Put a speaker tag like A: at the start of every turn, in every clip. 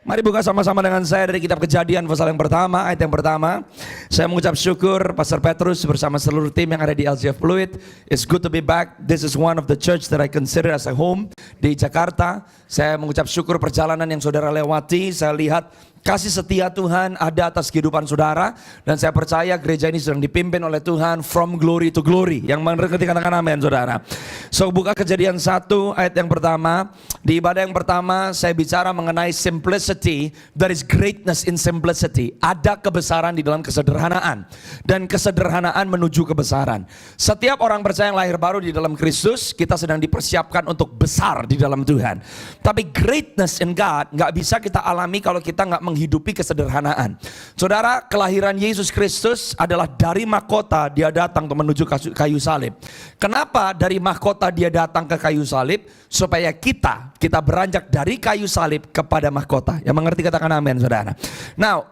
A: Mari buka sama-sama dengan saya dari kitab Kejadian pasal yang pertama, ayat yang pertama. Saya mengucap syukur Pastor Petrus bersama seluruh tim yang ada di LCF Fluid. It's good to be back. This is one of the church that I consider as a home di Jakarta. Saya mengucap syukur perjalanan yang saudara lewati. Saya lihat kasih setia Tuhan ada atas kehidupan saudara. Dan saya percaya gereja ini sedang dipimpin oleh Tuhan from glory to glory. Yang mengerti katakan amin saudara. So buka Kejadian 1 ayat yang pertama. Di ibadah yang pertama saya bicara mengenai simplicity. There is greatness in simplicity. Ada kebesaran di dalam kesederhanaan. Dan kesederhanaan menuju kebesaran. Setiap orang percaya yang lahir baru di dalam Kristus, kita sedang dipersiapkan untuk besar di dalam Tuhan. Tapi greatness in God gak bisa kita alami kalau kita gak menghidupi kesederhanaan. Saudara, kelahiran Yesus Kristus adalah dari mahkota dia datang untuk menuju kayu salib. Kenapa dari mahkota dia datang ke kayu salib? Supaya kita beranjak dari kayu salib kepada mahkota. Yang mengerti katakan amin saudara. Now,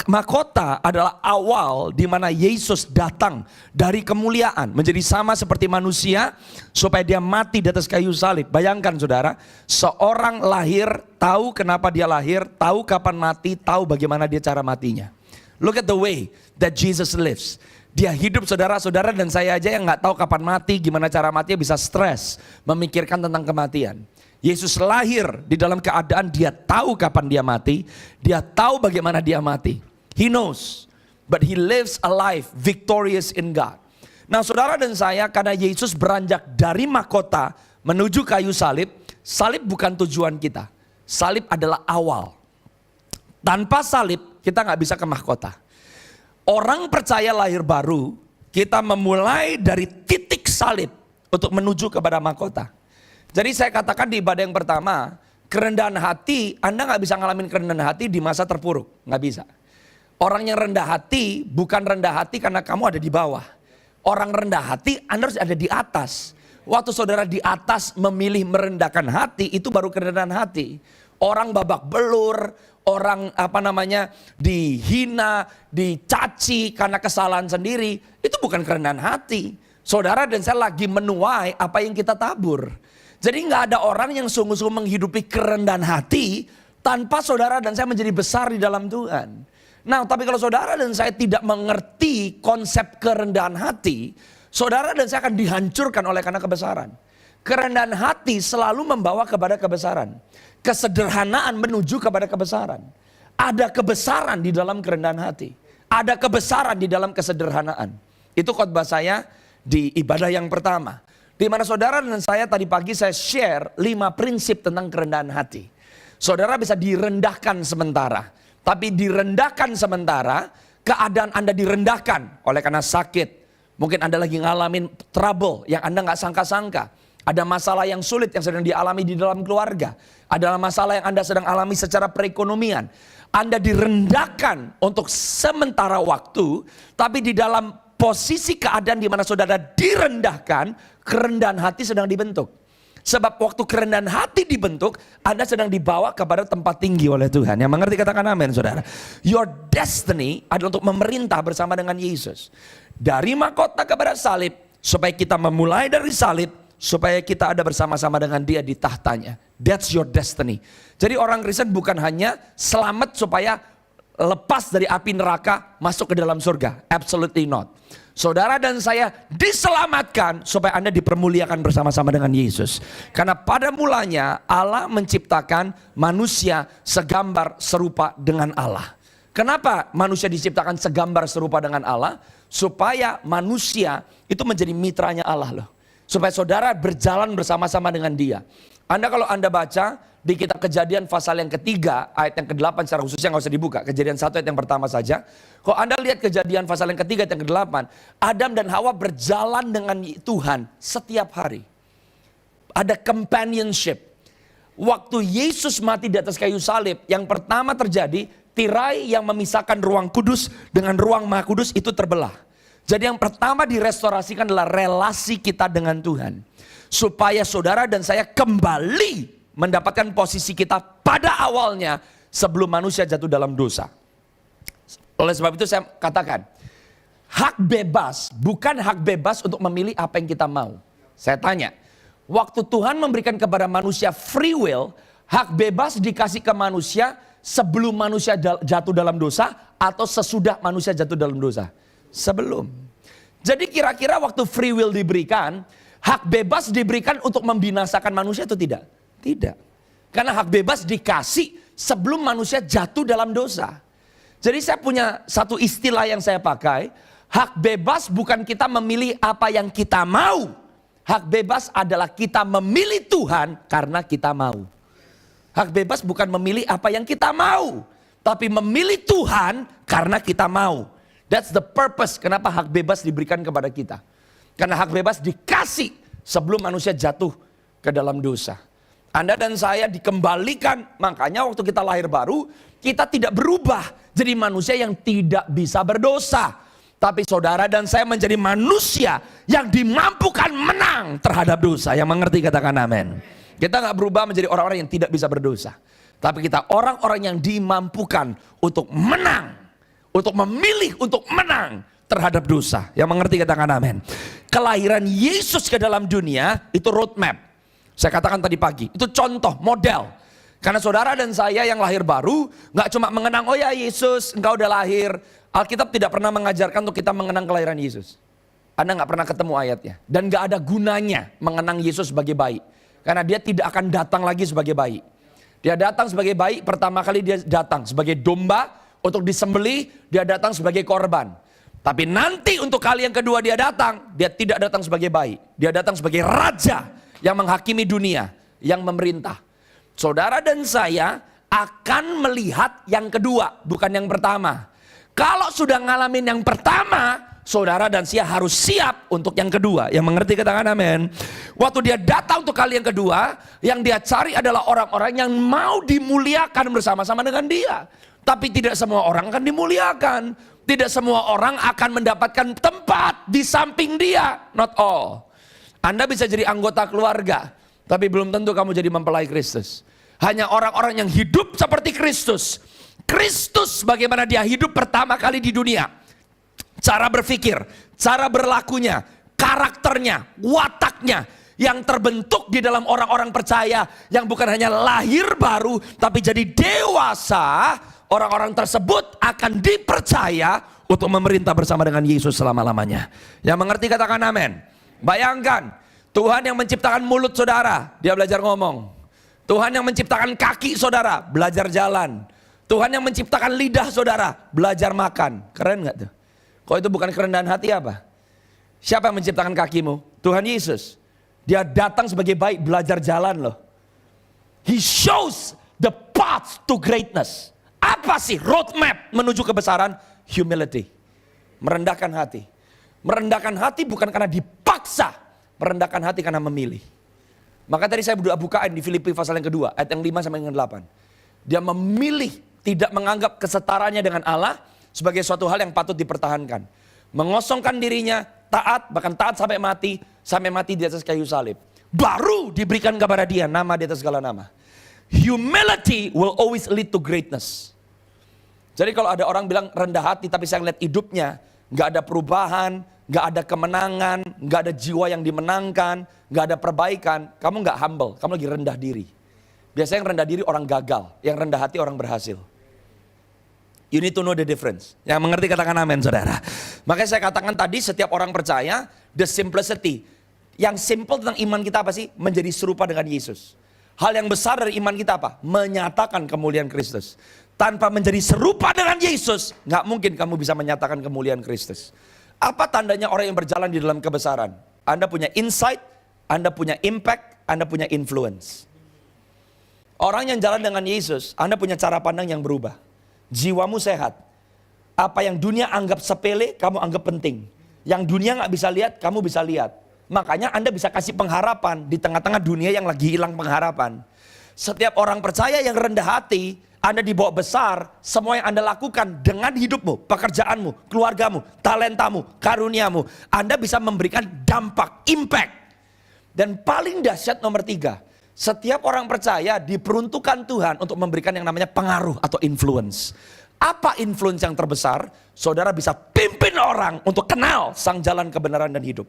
A: mahkota adalah awal di mana Yesus datang dari kemuliaan menjadi sama seperti manusia supaya dia mati di atas kayu salib. Bayangkan saudara, seorang lahir tahu kenapa dia lahir, tahu kapan mati, tahu bagaimana dia cara matinya. Look at the way that Jesus lives. Dia hidup saudara-saudara dan saya aja yang gak tahu kapan mati, gimana cara matinya bisa stres, memikirkan tentang kematian. Yesus lahir di dalam keadaan dia tahu kapan dia mati, dia tahu bagaimana dia mati. He knows, but he lives a life victorious in God. Nah saudara dan saya, karena Yesus beranjak dari mahkota menuju kayu salib, salib bukan tujuan kita. Salib adalah awal. Tanpa salib kita gak bisa ke mahkota. Orang percaya lahir baru, kita memulai dari titik salib untuk menuju kepada mahkota. Jadi saya katakan di ibadah yang pertama, kerendahan hati, Anda gak bisa ngalamin kerendahan hati di masa terpuruk. Gak bisa. Orang yang rendah hati bukan rendah hati karena kamu ada di bawah. Orang rendah hati Anda harus ada di atas. Waktu saudara di atas memilih merendahkan hati, itu baru kerendahan hati. Orang babak belur, orang dihina, dicaci karena kesalahan sendiri, itu bukan kerendahan hati. Saudara dan saya lagi menuai apa yang kita tabur. Jadi nggak ada orang yang sungguh-sungguh menghidupi kerendahan hati tanpa saudara dan saya menjadi besar di dalam Tuhan. Nah, tapi kalau saudara dan saya tidak mengerti konsep kerendahan hati, saudara dan saya akan dihancurkan oleh karena kebesaran. Kerendahan hati selalu membawa kepada kebesaran. Kesederhanaan menuju kepada kebesaran. Ada kebesaran di dalam kerendahan hati. Ada kebesaran di dalam kesederhanaan. Itu khotbah saya di ibadah yang pertama. Di mana saudara dan saya tadi pagi saya share 5 prinsip tentang kerendahan hati. Saudara bisa direndahkan sementara. Tapi direndahkan sementara, keadaan Anda direndahkan oleh karena sakit. Mungkin Anda lagi ngalamin trouble yang Anda gak sangka-sangka. Ada masalah yang sulit yang sedang dialami di dalam keluarga. Ada masalah yang Anda sedang alami secara perekonomian. Anda direndahkan untuk sementara waktu. Tapi di dalam posisi keadaan di mana saudara direndahkan, kerendahan hati sedang dibentuk. Sebab waktu kerendahan hati dibentuk, Anda sedang dibawa kepada tempat tinggi oleh Tuhan. Yang mengerti katakan amin saudara. Your destiny adalah untuk memerintah bersama dengan Yesus. Dari mahkota kepada salib, supaya kita memulai dari salib, supaya kita ada bersama-sama dengan dia di tahtanya. That's your destiny. Jadi orang Kristen bukan hanya selamat supaya lepas dari api neraka masuk ke dalam surga. Absolutely not. Saudara dan saya diselamatkan supaya Anda dipermuliakan bersama-sama dengan Yesus. Karena pada mulanya Allah menciptakan manusia segambar serupa dengan Allah. Kenapa manusia diciptakan segambar serupa dengan Allah? Supaya manusia itu menjadi mitranya Allah loh. Supaya saudara berjalan bersama-sama dengan dia. Kalau Anda baca di kitab Kejadian pasal yang ketiga, ayat yang ke-8 secara khususnya nggak usah dibuka. Kejadian 1 ayat yang pertama saja. Kalau Anda lihat Kejadian pasal yang ketiga, ayat yang ke-8. Adam dan Hawa berjalan dengan Tuhan setiap hari. Ada companionship. Waktu Yesus mati di atas kayu salib, yang pertama terjadi, tirai yang memisahkan ruang kudus dengan ruang maha kudus itu terbelah. Jadi yang pertama direstorasikan adalah relasi kita dengan Tuhan. Supaya saudara dan saya kembali mendapatkan posisi kita pada awalnya sebelum manusia jatuh dalam dosa. Oleh sebab itu saya katakan, hak bebas bukan hak bebas untuk memilih apa yang kita mau. Saya tanya, waktu Tuhan memberikan kepada manusia free will, hak bebas dikasih ke manusia sebelum manusia jatuh dalam dosa atau sesudah manusia jatuh dalam dosa? Sebelum. Jadi kira-kira waktu free will diberikan, hak bebas diberikan untuk membinasakan manusia atau tidak? Tidak. Karena hak bebas dikasih sebelum manusia jatuh dalam dosa. Jadi saya punya satu istilah yang saya pakai, hak bebas bukan kita memilih apa yang kita mau. Hak bebas adalah kita memilih Tuhan karena kita mau. Hak bebas bukan memilih apa yang kita mau, tapi memilih Tuhan karena kita mau. That's the purpose kenapa hak bebas diberikan kepada kita. Karena hak bebas dikasih sebelum manusia jatuh ke dalam dosa. Anda dan saya dikembalikan, makanya waktu kita lahir baru, kita tidak berubah jadi manusia yang tidak bisa berdosa. Tapi saudara dan saya menjadi manusia yang dimampukan menang terhadap dosa. Yang mengerti katakan amin. Kita gak berubah menjadi orang-orang yang tidak bisa berdosa. Tapi kita orang-orang yang dimampukan untuk menang. Untuk memilih untuk menang terhadap dosa. Yang mengerti katakan amin. Kelahiran Yesus ke dalam dunia itu roadmap. Saya katakan tadi pagi, itu contoh, model. Karena saudara dan saya yang lahir baru gak cuma mengenang, oh ya Yesus engkau udah lahir. Alkitab tidak pernah mengajarkan untuk kita mengenang kelahiran Yesus. Anda gak pernah ketemu ayatnya. Dan gak ada gunanya mengenang Yesus sebagai bayi. Karena dia tidak akan datang lagi sebagai bayi. Dia datang sebagai bayi, pertama kali dia datang sebagai domba. Untuk disembelih, dia datang sebagai korban. Tapi nanti untuk kali yang kedua dia datang, dia tidak datang sebagai bayi. Dia datang sebagai raja yang menghakimi dunia, yang memerintah. Saudara dan saya akan melihat yang kedua, bukan yang pertama. Kalau sudah ngalamin yang pertama, saudara dan saya harus siap untuk yang kedua. Yang mengerti katakan amin. Waktu dia datang untuk kali yang kedua, yang dia cari adalah orang-orang yang mau dimuliakan bersama-sama dengan dia. Tapi tidak semua orang akan dimuliakan. Tidak semua orang akan mendapatkan tempat di samping dia. Not all. Anda bisa jadi anggota keluarga, tapi belum tentu kamu jadi mempelai Kristus. Hanya orang-orang yang hidup seperti Kristus. Kristus bagaimana dia hidup pertama kali di dunia. Cara berpikir, cara berlakunya, karakternya, wataknya. Yang terbentuk di dalam orang-orang percaya. Yang bukan hanya lahir baru, tapi jadi dewasa. Orang-orang tersebut akan dipercaya untuk memerintah bersama dengan Yesus selama-lamanya. Yang mengerti katakan amin. Bayangkan, Tuhan yang menciptakan mulut saudara, dia belajar ngomong. Tuhan yang menciptakan kaki saudara, belajar jalan. Tuhan yang menciptakan lidah saudara, belajar makan. Keren gak tuh? Kok itu bukan kerendahan hati apa? Siapa yang menciptakan kakimu? Tuhan Yesus. Dia datang sebagai baik, belajar jalan loh. He shows the path to greatness. Apa sih roadmap menuju kebesaran? Humility. Merendahkan hati. Merendahkan hati bukan karena dipaksa. Merendahkan hati karena memilih. Maka tadi saya bukaan di Filipi pasal yang kedua. Ayat yang 5 sampai yang 8. Dia memilih tidak menganggap kesetaranya dengan Allah sebagai suatu hal yang patut dipertahankan. Mengosongkan dirinya, taat, bahkan taat sampai mati di atas kayu salib. Baru diberikan kepada dia nama di atas segala nama. Humility will always lead to greatness. Jadi kalau ada orang bilang rendah hati tapi saya ngeliat hidupnya, gak ada perubahan, gak ada kemenangan, gak ada jiwa yang dimenangkan, gak ada perbaikan, kamu gak humble, kamu lagi rendah diri. Biasanya yang rendah diri orang gagal, yang rendah hati orang berhasil. You need to know the difference. Yang mengerti katakan amin saudara. Makanya saya katakan tadi setiap orang percaya, the simplicity. Yang simple tentang iman kita apa sih? Menjadi serupa dengan Yesus. Hal yang besar dari iman kita apa? Menyatakan kemuliaan Kristus. Tanpa menjadi serupa dengan Yesus, gak mungkin kamu bisa menyatakan kemuliaan Kristus. Apa tandanya orang yang berjalan di dalam kebesaran? Anda punya insight, Anda punya impact, Anda punya influence. Orang yang jalan dengan Yesus, Anda punya cara pandang yang berubah. Jiwamu sehat. Apa yang dunia anggap sepele, kamu anggap penting. Yang dunia gak bisa lihat, kamu bisa lihat. Makanya Anda bisa kasih pengharapan di tengah-tengah dunia yang lagi hilang pengharapan. Setiap orang percaya yang rendah hati, Anda dibawa besar, semua yang Anda lakukan dengan hidupmu, pekerjaanmu, keluargamu, talentamu, karuniamu, Anda bisa memberikan dampak, impact. Dan paling dahsyat nomor 3, setiap orang percaya diperuntukkan Tuhan untuk memberikan yang namanya pengaruh atau influence. Apa influence yang terbesar? Saudara bisa pimpin orang untuk kenal sang jalan kebenaran dan hidup.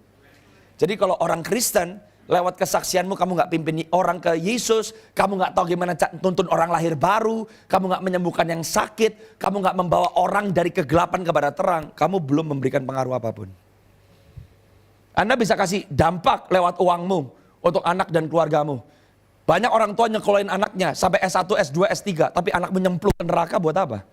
A: Jadi kalau orang Kristen lewat kesaksianmu kamu nggak pimpin orang ke Yesus, kamu nggak tahu gimana tuntun orang lahir baru, kamu nggak menyembuhkan yang sakit, kamu nggak membawa orang dari kegelapan kepada terang, kamu belum memberikan pengaruh apapun. Anda bisa kasih dampak lewat uangmu untuk anak dan keluargamu. Banyak orang tua nyekolahin anaknya sampai S1, S2, S3, tapi anak menyemplung ke neraka buat apa?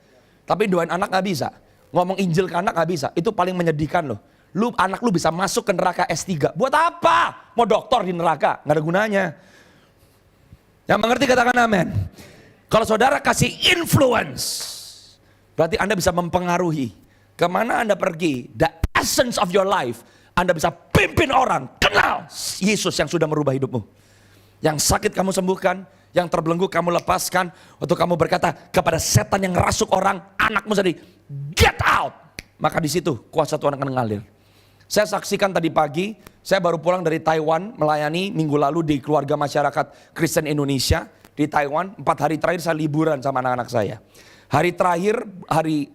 A: Tapi doain anak nggak bisa, ngomong Injil ke anak nggak bisa, itu paling menyedihkan loh. Anak lu bisa masuk ke neraka S3. Buat apa? Mau doktor di neraka? Nggak ada gunanya. Yang mengerti katakan amin. Kalau saudara kasih influence, berarti Anda bisa mempengaruhi. Kemana Anda pergi, the essence of your life, Anda bisa pimpin orang. Kenal Yesus yang sudah merubah hidupmu. Yang sakit kamu sembuhkan, yang terbelenggu kamu lepaskan. Waktu kamu berkata kepada setan yang rasuk orang, anakmu sendiri, get out. Maka di situ kuasa Tuhan akan mengalir. Saya saksikan tadi pagi, saya baru pulang dari Taiwan melayani minggu lalu di keluarga masyarakat Kristen Indonesia di Taiwan. 4 hari terakhir saya liburan sama anak-anak saya. Hari terakhir, hari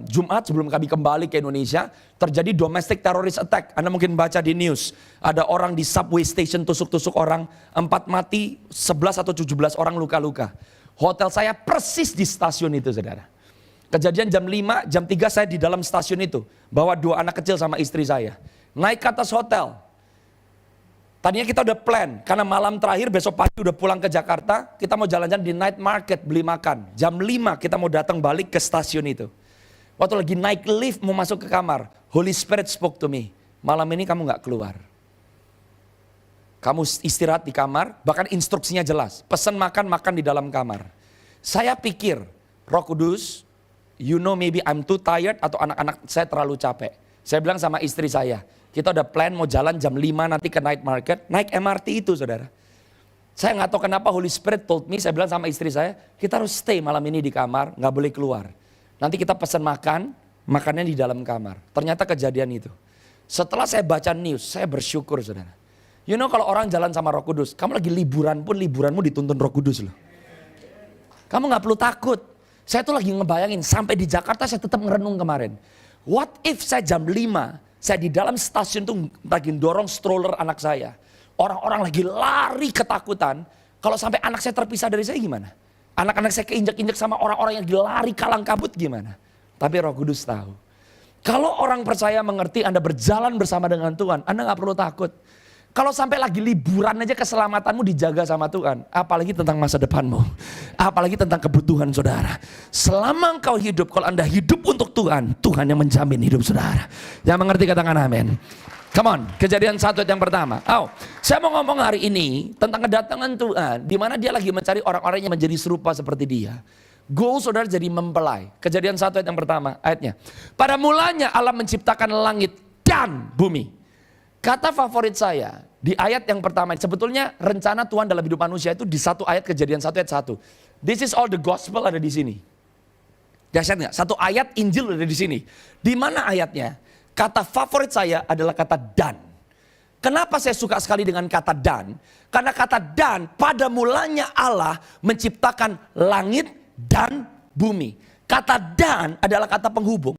A: Jumat sebelum kami kembali ke Indonesia, terjadi domestic terrorist attack. Anda mungkin baca di news, ada orang di subway station tusuk-tusuk orang, 4 mati, 11 atau 17 orang luka-luka. Hotel saya persis di stasiun itu, saudara. Kejadian jam 5, jam 3 saya di dalam stasiun itu. Bawa 2 anak kecil sama istri saya. Naik ke atas hotel. Tadinya kita udah plan, karena malam terakhir besok pagi udah pulang ke Jakarta. Kita mau jalan-jalan di night market, beli makan. Jam 5 kita mau datang balik ke stasiun itu. Waktu lagi naik lift mau masuk ke kamar, Holy Spirit spoke to me. Malam ini kamu gak keluar. Kamu istirahat di kamar, bahkan instruksinya jelas. Pesan makan, makan di dalam kamar. Saya pikir, Roh Kudus, you know maybe I'm too tired atau anak-anak saya terlalu capek. Saya bilang sama istri saya, kita udah plan mau jalan jam 5 nanti ke night market, naik MRT itu, saudara. Saya nggak tahu kenapa Holy Spirit told me, saya bilang sama istri saya, kita harus stay malam ini di kamar, nggak boleh keluar. Nanti kita pesan makan, makannya di dalam kamar. Ternyata kejadian itu. Setelah saya baca news, saya bersyukur, saudara. You know kalau orang jalan sama Roh Kudus, kamu lagi liburan pun liburanmu dituntun Roh Kudus loh. Kamu nggak perlu takut. Saya tuh lagi ngebayangin, sampai di Jakarta saya tetap ngerenung kemarin. What if saya jam 5, saya di dalam stasiun tuh lagi dorong stroller anak saya. Orang-orang lagi lari ketakutan, kalau sampai anak saya terpisah dari saya gimana? Anak-anak saya keinjak-injak sama orang-orang yang lari kalang kabut gimana? Tapi Roh Kudus tahu. Kalau orang percaya mengerti Anda berjalan bersama dengan Tuhan, Anda gak perlu takut. Kalau sampai lagi liburan aja keselamatanmu dijaga sama Tuhan. Apalagi tentang masa depanmu. Apalagi tentang kebutuhan saudara. Selama engkau hidup, kalau Anda hidup untuk Tuhan, Tuhan yang menjamin hidup saudara. Yang mengerti katakan amin. Come on, Kejadian 1 ayat yang pertama. Saya mau ngomong hari ini tentang kedatangan Tuhan. Di mana dia lagi mencari orang-orang yang menjadi serupa seperti dia. Goal saudara jadi mempelai. Kejadian 1 ayat yang pertama, ayatnya. Pada mulanya Allah menciptakan langit dan bumi. Kata favorit saya di ayat yang pertama, sebetulnya rencana Tuhan dalam hidup manusia itu di 1 ayat Kejadian 1 ayat 1. This is all the gospel ada di sini. Dahsyat nggak? 1 ayat Injil ada di sini. Di mana ayatnya? Kata favorit saya adalah kata dan. Kenapa saya suka sekali dengan kata dan? Karena kata dan pada mulanya Allah menciptakan langit dan bumi. Kata dan adalah kata penghubung.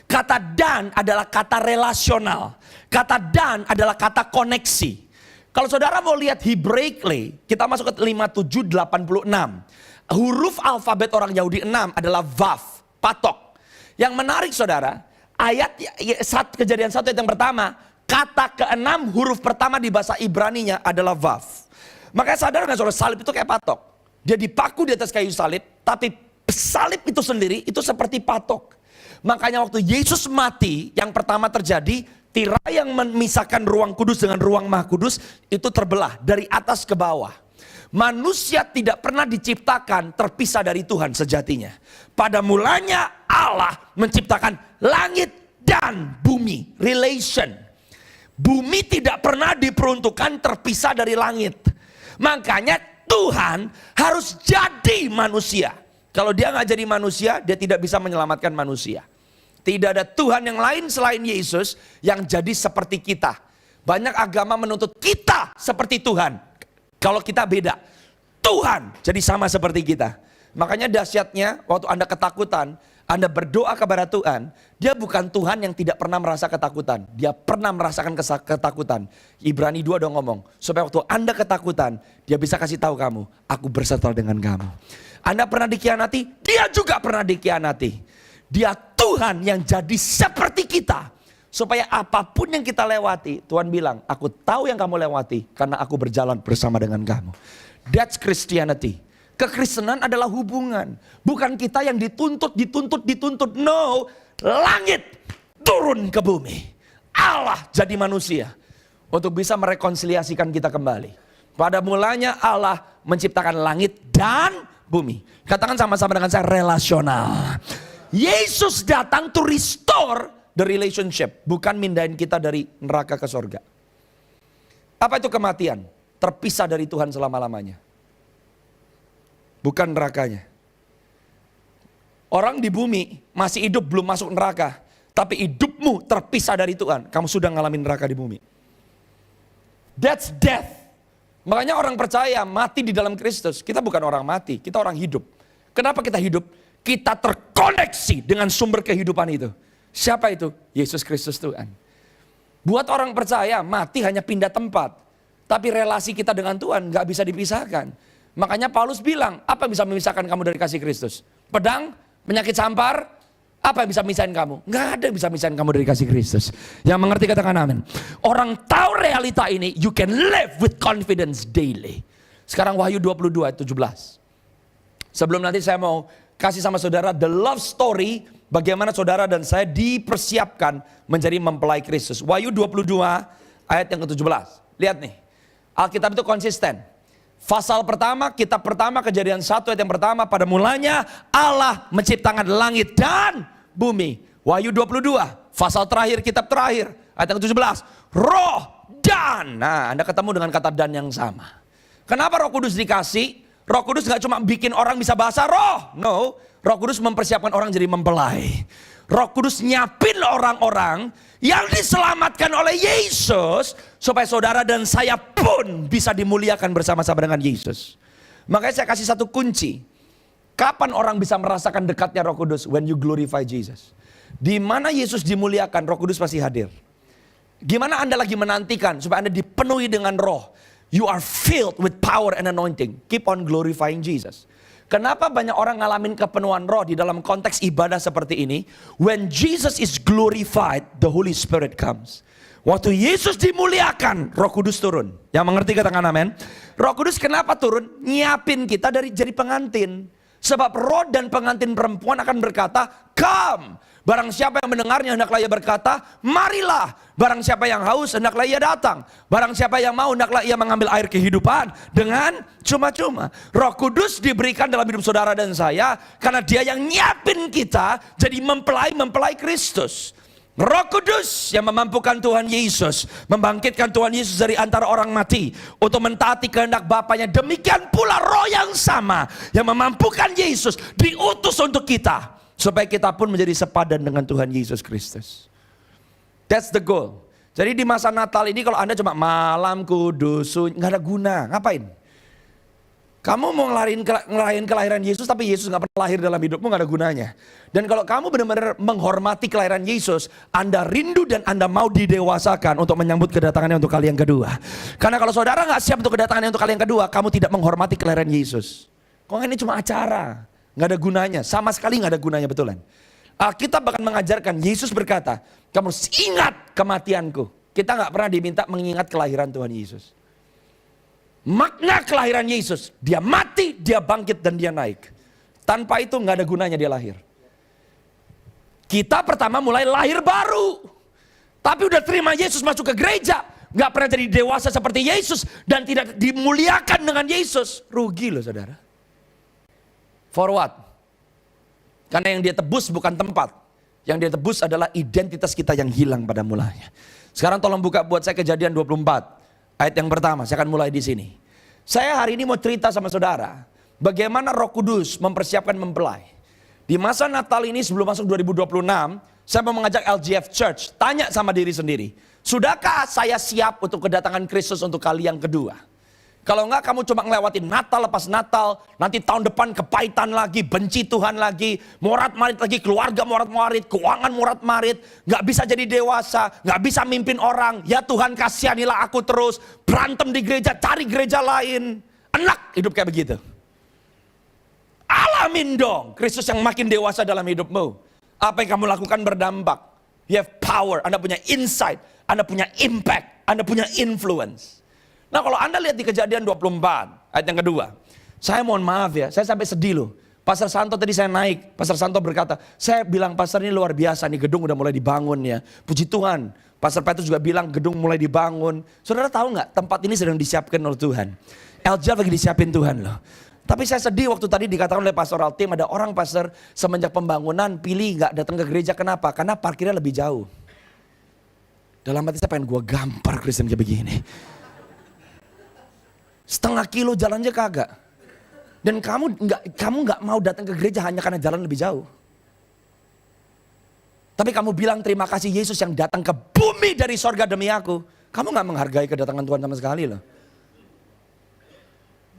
A: Kata dan adalah kata relasional. Kata dan adalah kata koneksi. Kalau saudara mau lihat Hebraically, kita masuk ke 5786. Huruf alfabet orang Yahudi 6 adalah vav, patok. Yang menarik saudara, ayat Kejadian 1 ayat yang pertama, kata ke-6 huruf pertama di bahasa Ibraninya adalah vav. Makanya sadar nggak saudara, salib itu kayak patok. Dia dipaku di atas kayu salib, tapi salib itu sendiri itu seperti patok. Makanya waktu Yesus mati, yang pertama terjadi, tirai yang memisahkan ruang kudus dengan ruang maha kudus, itu terbelah dari atas ke bawah. Manusia tidak pernah diciptakan terpisah dari Tuhan sejatinya. Pada mulanya Allah menciptakan langit dan bumi, relation. Bumi tidak pernah diperuntukkan terpisah dari langit. Makanya Tuhan harus jadi manusia. Kalau dia nggak jadi manusia, dia tidak bisa menyelamatkan manusia. Tidak ada Tuhan yang lain selain Yesus yang jadi seperti kita. Banyak agama menuntut kita seperti Tuhan. Kalau kita beda, Tuhan jadi sama seperti kita. Makanya dahsyatnya waktu Anda ketakutan, Anda berdoa kepada Tuhan, dia bukan Tuhan yang tidak pernah merasa ketakutan. Dia pernah merasakan ketakutan. Ibrani 2 dong ngomong, supaya waktu Anda ketakutan, dia bisa kasih tahu kamu, aku berserta dengan kamu. Anda pernah dikhianati, dia juga pernah dikhianati. Dia Tuhan yang jadi seperti kita. Supaya apapun yang kita lewati, Tuhan bilang, aku tahu yang kamu lewati, karena aku berjalan bersama dengan kamu. That's Christianity. Kekristenan adalah hubungan. Bukan kita yang dituntut. No, langit turun ke bumi. Allah jadi manusia. Untuk bisa merekonsiliasikan kita kembali. Pada mulanya Allah menciptakan langit dan bumi. Katakan sama-sama dengan saya, relasional. Yesus datang to restore the relationship. Bukan mindahin kita dari neraka ke surga. Apa itu kematian? Terpisah dari Tuhan selama-lamanya. Bukan nerakanya. Orang di bumi masih hidup belum masuk neraka. Tapi hidupmu terpisah dari Tuhan. Kamu sudah ngalamin neraka di bumi. That's death. Makanya orang percaya mati di dalam Kristus. Kita bukan orang mati, kita orang hidup. Kenapa kita hidup? Kita terkoneksi dengan sumber kehidupan itu. Siapa itu? Yesus Kristus Tuhan. Buat orang percaya mati hanya pindah tempat. Tapi relasi kita dengan Tuhan gak bisa dipisahkan. Makanya Paulus bilang, apa yang bisa memisahkan kamu dari kasih Kristus? Pedang, penyakit sampar, apa yang bisa memisahin kamu? Nggak ada yang bisa memisahin kamu dari kasih Kristus. Yang mengerti katakan amin. Orang tahu realita ini, you can live with confidence daily. Sekarang Wahyu 22 ayat 17. Sebelum nanti saya mau kasih sama saudara the love story, bagaimana saudara dan saya dipersiapkan menjadi mempelai Kristus. Wahyu 22 ayat yang ke-17. Lihat nih, Alkitab itu konsisten. Pasal pertama, kitab pertama, Kejadian 1 ayat yang pertama, pada mulanya Allah menciptakan langit dan bumi. Wahyu 22, pasal terakhir, kitab terakhir, ayat yang ke-17. Roh dan, nah Anda ketemu dengan kata dan yang sama. Kenapa Roh Kudus dikasih? Roh Kudus gak cuma bikin orang bisa bahasa roh. No, Roh Kudus mempersiapkan orang jadi mempelai. Roh Kudus nyapin orang-orang yang diselamatkan oleh Yesus supaya saudara dan saya pun bisa dimuliakan bersama-sama dengan Yesus. Makanya saya kasih satu kunci. Kapan orang bisa merasakan dekatnya Roh Kudus? When you glorify Jesus. Di mana Yesus dimuliakan, Roh Kudus pasti hadir. Gimana Anda lagi menantikan supaya Anda dipenuhi dengan roh? You are filled with power and anointing. Keep on glorifying Jesus. Kenapa banyak orang ngalamin kepenuhan roh di dalam konteks ibadah seperti ini? When Jesus is glorified, the Holy Spirit comes. Waktu Yesus dimuliakan, Roh Kudus turun. Yang mengerti katakan amin. Roh Kudus kenapa turun? Nyiapin kita dari jadi pengantin. Sebab roh dan pengantin perempuan akan berkata, come. Barang siapa yang mendengarnya hendaklah ia berkata, marilah. Barang siapa yang haus hendaklah ia datang. Barang siapa yang mau hendaklah ia mengambil air kehidupan dengan cuma-cuma. Roh Kudus diberikan dalam hidup saudara dan saya karena dia yang nyiapin kita jadi mempelai Kristus. Roh Kudus yang memampukan Tuhan Yesus membangkitkan Tuhan Yesus dari antara orang mati untuk mentaati kehendak Bapanya. Demikian pula roh yang sama yang memampukan Yesus diutus untuk kita supaya kita pun menjadi sepadan dengan Tuhan Yesus Kristus. That's the goal. Jadi di masa Natal ini kalau Anda cuma malam kudus, nggak ada guna. Ngapain? Kamu mau ngelahirin kelahiran Yesus tapi Yesus nggak pernah lahir dalam hidupmu, nggak ada gunanya. Dan kalau kamu benar-benar menghormati kelahiran Yesus, Anda rindu dan Anda mau didewasakan untuk menyambut kedatangannya untuk kali yang kedua. Karena kalau saudara nggak siap untuk kedatangannya untuk kali yang kedua, kamu tidak menghormati kelahiran Yesus. Kok ini cuma acara, nggak ada gunanya, sama sekali nggak ada gunanya, betulan. Kita bahkan mengajarkan, Yesus berkata, kamu ingat kematianku. Kita nggak pernah diminta mengingat kelahiran Tuhan Yesus. Makna kelahiran Yesus, dia mati, dia bangkit dan dia naik. Tanpa itu nggak ada gunanya dia lahir. Kita pertama mulai lahir baru, tapi udah terima Yesus masuk ke gereja, nggak pernah jadi dewasa seperti Yesus dan tidak dimuliakan dengan Yesus. Rugi loh saudara. For what? Karena yang dia tebus bukan tempat, yang dia tebus adalah identitas kita yang hilang pada mulanya. Sekarang tolong buka buat saya Kejadian 24. Ayat yang pertama, saya akan mulai di sini. Saya hari ini mau cerita sama saudara, bagaimana Roh Kudus mempersiapkan mempelai. Di masa Natal ini sebelum masuk 2026, saya mau mengajak LGF Church, tanya sama diri sendiri. Sudahkah saya siap untuk kedatangan Kristus untuk kali yang kedua? Kalau enggak kamu cuma ngelewatin Natal lepas Natal, nanti tahun depan kepahitan lagi, benci Tuhan lagi, morat-marit lagi, keluarga morat-marit, keuangan morat-marit, nggak bisa jadi dewasa, nggak bisa mimpin orang. Ya Tuhan kasihanilah aku terus, berantem di gereja, cari gereja lain. Enak hidup kayak begitu. Alamin dong Kristus yang makin dewasa dalam hidupmu. Apa yang kamu lakukan berdampak. You have power, Anda punya insight, Anda punya impact, Anda punya influence. Nah kalau Anda lihat di Kejadian 24, ayat yang kedua. Saya mohon maaf ya, saya sampai sedih loh. Pastor Santo tadi saya naik, Pastor Santo berkata, saya bilang Pastor ini luar biasa nih, gedung udah mulai dibangun ya. Puji Tuhan, Pastor Petrus juga bilang gedung mulai dibangun. Saudara tahu nggak, tempat ini sedang disiapkan oleh Tuhan. LJ lagi disiapin Tuhan loh. Tapi saya sedih waktu tadi dikatakan oleh pastoral team, ada orang pastor semenjak pembangunan pilih nggak datang ke gereja. Kenapa? Karena parkirnya lebih jauh. Dalam hati saya pengen gue gampar Kristen kayak begini. Setengah kilo jalannya kagak. Dan kamu nggak mau datang ke gereja hanya karena jalan lebih jauh. Tapi kamu bilang terima kasih Yesus yang datang ke bumi dari sorga demi aku. Kamu nggak menghargai kedatangan Tuhan sama sekali loh.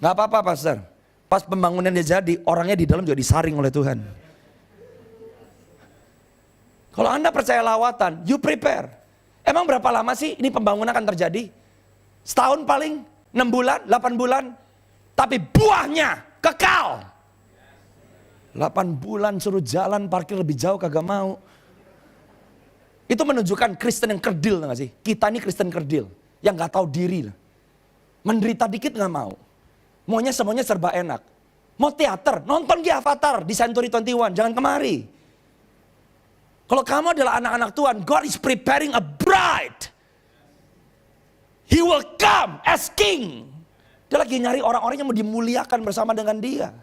A: Nggak apa-apa pastor. Pas pembangunannya jadi, orangnya di dalam juga disaring oleh Tuhan. Kalau Anda percaya lawatan, you prepare. Emang berapa lama sih ini pembangunan akan terjadi? Setahun paling? 6 bulan, 8 bulan, tapi buahnya kekal. 8 bulan suruh jalan parkir lebih jauh kagak mau. Itu menunjukkan Kristen yang kerdil gak sih? Kita ini Kristen kerdil, yang gak tahu diri. Menderita dikit gak mau. Maunya semuanya serba enak. Mau teater, nonton di Avatar di Century 21, jangan kemari. Kalau kamu adalah anak-anak Tuhan, God is preparing a bride. He will come as king. Dia lagi nyari orang-orang yang mau dimuliakan bersama dengan dia.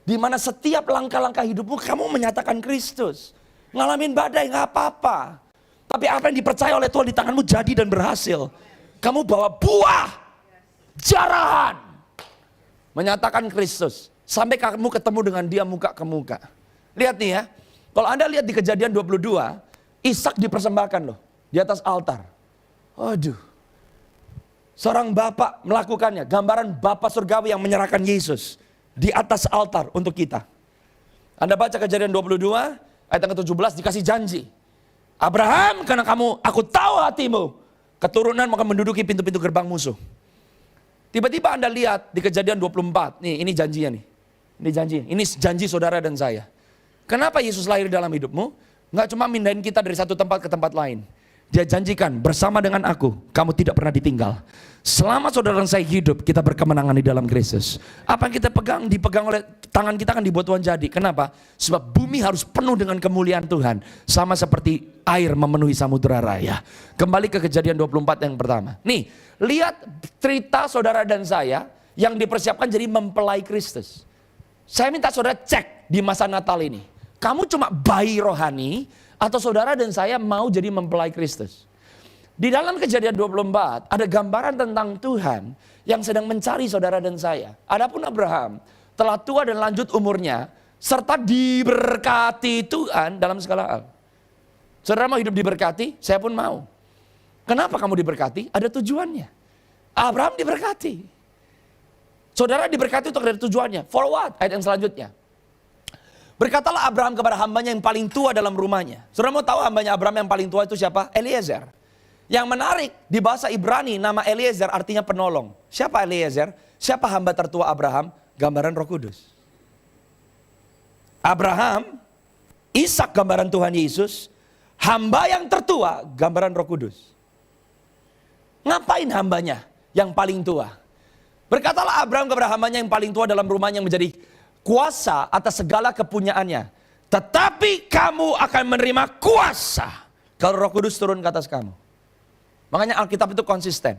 A: Di mana setiap langkah-langkah hidupmu kamu menyatakan Kristus. Ngalamin badai nggak apa-apa. Tapi apa yang dipercaya oleh Tuhan di tanganmu jadi dan berhasil. Kamu bawa buah jarahan. Menyatakan Kristus. Sampai kamu ketemu dengan dia muka ke muka. Lihat nih ya. Kalau Anda lihat di Kejadian 22. Ishak dipersembahkan loh. Di atas altar. Aduh. Seorang bapak melakukannya, gambaran bapak surgawi yang menyerahkan Yesus di atas altar untuk kita. Anda baca Kejadian 22, ayat yang ke-17 dikasih janji. Abraham, karena aku tahu hatimu, keturunan akan menduduki pintu-pintu gerbang musuh. Tiba-tiba Anda lihat di Kejadian 24, nih ini janjinya nih. Ini janji saudara dan saya. Kenapa Yesus lahir dalam hidupmu? Nggak cuma mindahin kita dari satu tempat ke tempat lain. Dia janjikan bersama dengan aku, kamu tidak pernah ditinggal. Selama saudara dan saya hidup, kita berkemenangan di dalam Kristus. Apa yang kita pegang, dipegang oleh tangan kita akan dibuat Tuhan jadi. Kenapa? Sebab bumi harus penuh dengan kemuliaan Tuhan. Sama seperti air memenuhi samudera raya. Kembali ke Kejadian 24 yang pertama. Nih, lihat cerita saudara dan saya yang dipersiapkan jadi mempelai Kristus. Saya minta saudara cek di masa Natal ini. Kamu cuma bayi rohani, atau saudara dan saya mau jadi mempelai Kristus. Di dalam Kejadian 24 ada gambaran tentang Tuhan yang sedang mencari saudara dan saya. Adapun Abraham telah tua dan lanjut umurnya serta diberkati Tuhan dalam segala hal. Saudara mau hidup diberkati? Saya pun mau. Kenapa kamu diberkati? Ada tujuannya. Abraham diberkati. Saudara diberkati untuk ada tujuannya. For what? Ayat yang selanjutnya. Berkatalah Abraham kepada hambanya yang paling tua dalam rumahnya. Saudara mau tahu hambanya Abraham yang paling tua itu siapa? Eliezer. Yang menarik di bahasa Ibrani nama Eliezer artinya penolong. Siapa Eliezer? Siapa hamba tertua Abraham? Gambaran Roh Kudus. Abraham, Ishak gambaran Tuhan Yesus. Hamba yang tertua gambaran Roh Kudus. Ngapain hambanya yang paling tua? Berkatalah Abraham kepada hambanya yang paling tua dalam rumahnya yang menjadi kuasa atas segala kepunyaannya. Tetapi kamu akan menerima kuasa kalau Roh Kudus turun ke atas kamu. Makanya Alkitab itu konsisten.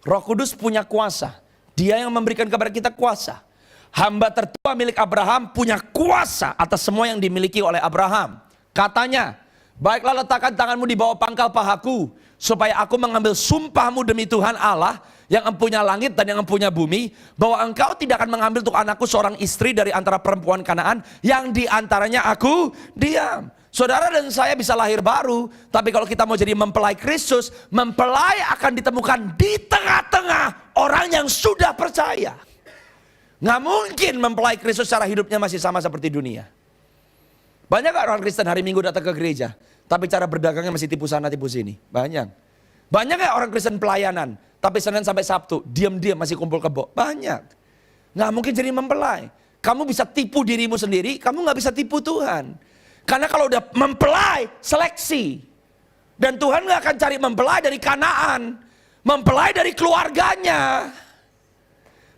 A: Roh Kudus punya kuasa. Dia yang memberikan kepada kita kuasa. Hamba tertua milik Abraham punya kuasa atas semua yang dimiliki oleh Abraham. Katanya, baiklah letakkan tanganmu di bawah pangkal pahaku, supaya aku mengambil sumpahmu demi Tuhan Allah yang empunya langit dan yang empunya bumi, bahwa engkau tidak akan mengambil untuk anakku seorang istri dari antara perempuan Kanaan yang diantaranya aku diam. Saudara dan saya bisa lahir baru, tapi kalau kita mau jadi mempelai Kristus, mempelai akan ditemukan di tengah-tengah orang yang sudah percaya. Nggak mungkin mempelai Kristus secara hidupnya masih sama seperti dunia. Banyak gak orang Kristen hari Minggu datang ke gereja, tapi cara berdagangnya masih tipu sana tipu sini? Banyak. Banyak gak orang Kristen pelayanan, tapi Senin sampai Sabtu diam-diam masih kumpul kebo? Banyak. Nggak mungkin jadi mempelai. Kamu bisa tipu dirimu sendiri, kamu nggak bisa tipu Tuhan. Karena kalau udah mempelai, seleksi. Dan Tuhan gak akan cari mempelai dari Kanaan. Mempelai dari keluarganya.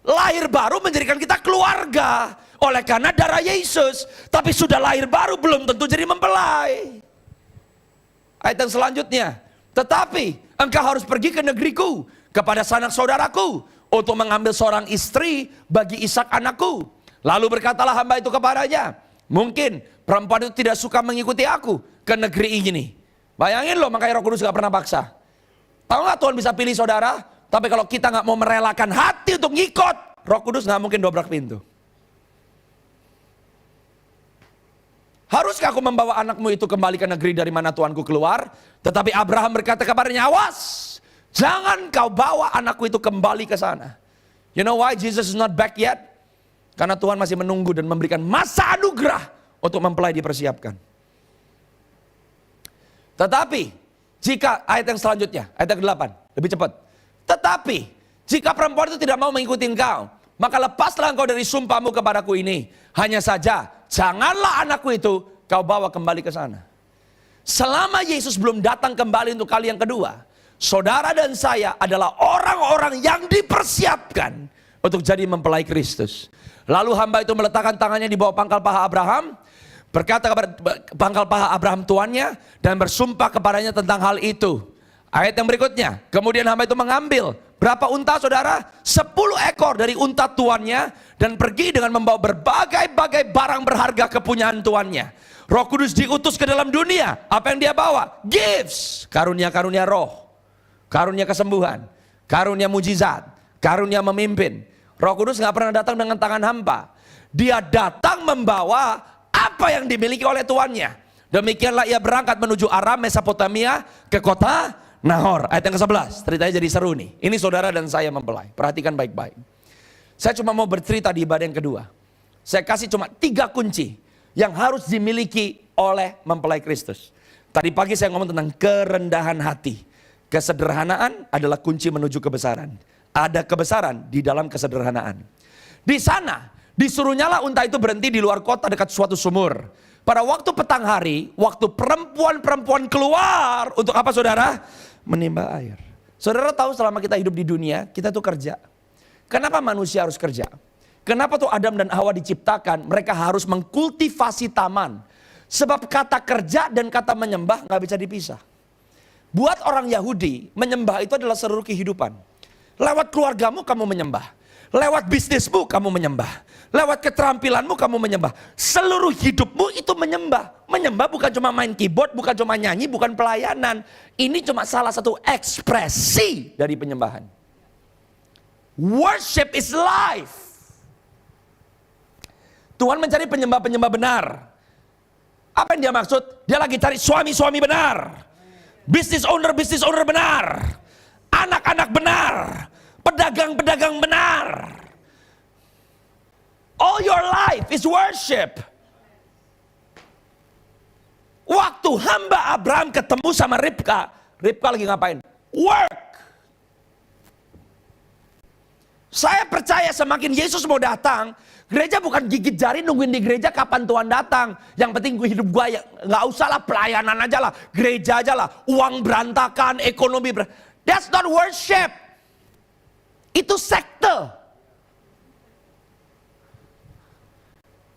A: Lahir baru menjadikan kita keluarga. Oleh karena darah Yesus. Tapi sudah lahir baru belum tentu jadi mempelai. Ayat yang selanjutnya. Tetapi engkau harus pergi ke negeriku, kepada sanak saudaraku, untuk mengambil seorang istri bagi Ishak anakku. Lalu berkatalah hamba itu kepadanya, mungkin perempuan itu tidak suka mengikuti aku ke negeri ini. Bayangin loh, makanya Roh Kudus gak pernah paksa. Tahu gak Tuhan bisa pilih saudara? Tapi kalau kita gak mau merelakan hati untuk ngikut, Roh Kudus gak mungkin dobrak pintu. Haruskah aku membawa anakmu itu kembali ke negeri dari mana Tuanku keluar? Tetapi Abraham berkata kepadanya, awas, jangan kau bawa anakku itu kembali ke sana. You know why Jesus is not back yet? Karena Tuhan masih menunggu dan memberikan masa anugerah untuk mempelai dipersiapkan. Tetapi, jika ayat yang selanjutnya, ayat yang ke-8, lebih cepat. Tetapi, jika perempuan itu tidak mau mengikuti engkau, maka lepaslah engkau dari sumpahmu kepadaku ini. Hanya saja, janganlah anakku itu kau bawa kembali ke sana. Selama Yesus belum datang kembali untuk kali yang kedua, saudara dan saya adalah orang-orang yang dipersiapkan untuk jadi mempelai Kristus. Lalu hamba itu meletakkan tangannya di bawah pangkal paha Abraham, berkata kepada pangkal paha Abraham tuannya, dan bersumpah kepadanya tentang hal itu. Ayat yang berikutnya, kemudian hamba itu mengambil berapa unta saudara? 10 ekor dari unta tuannya, dan pergi dengan membawa berbagai-bagai barang berharga kepunyaan tuannya. Roh Kudus diutus ke dalam dunia. Apa yang dia bawa? Gifts, karunia-karunia roh, karunia kesembuhan, karunia mujizat, karunia memimpin. Roh Kudus gak pernah datang dengan tangan hampa. Dia datang membawa apa yang dimiliki oleh tuannya. Demikianlah ia berangkat menuju Aram Mesopotamia ke kota Nahor. Ayat yang ke-11, ceritanya jadi seru nih. Ini saudara dan saya mempelai, perhatikan baik-baik. Saya cuma mau bercerita di ibadah yang kedua. Saya kasih cuma 3 kunci yang harus dimiliki oleh mempelai Kristus. Tadi pagi saya ngomong tentang kerendahan hati. Kesederhanaan adalah kunci menuju kebesaran. Ada kebesaran di dalam kesederhanaan. Di sana disuruh nyala unta itu berhenti di luar kota dekat suatu sumur. Pada waktu petang hari, waktu perempuan-perempuan keluar untuk apa saudara? Menimba air. Saudara tahu selama kita hidup di dunia, kita tuh kerja. Kenapa manusia harus kerja? Kenapa tuh Adam dan Hawa diciptakan? Mereka harus mengkultivasi taman. Sebab kata kerja dan kata menyembah gak bisa dipisah. Buat orang Yahudi, menyembah itu adalah seluruh kehidupan. Lewat keluargamu kamu menyembah. Lewat bisnismu kamu menyembah. Lewat keterampilanmu kamu menyembah. Seluruh hidupmu itu menyembah. Menyembah bukan cuma main keyboard, bukan cuma nyanyi, bukan pelayanan. Ini cuma salah satu ekspresi dari penyembahan. Worship is life. Tuhan mencari penyembah-penyembah benar. Apa yang dia maksud? Dia lagi cari suami-suami benar. Business owner benar. Anak-anak benar. Pedagang-pedagang benar. All your life is worship. Waktu hamba Abraham ketemu sama Ribka, Ribka lagi ngapain? Work. Saya percaya semakin Yesus mau datang, gereja bukan gigit jari nungguin di gereja kapan Tuhan datang. Yang penting gue hidup gue ya nggak usah lah, pelayanan aja lah, gereja aja lah, uang berantakan, ekonomi That's not worship. Itu sekte.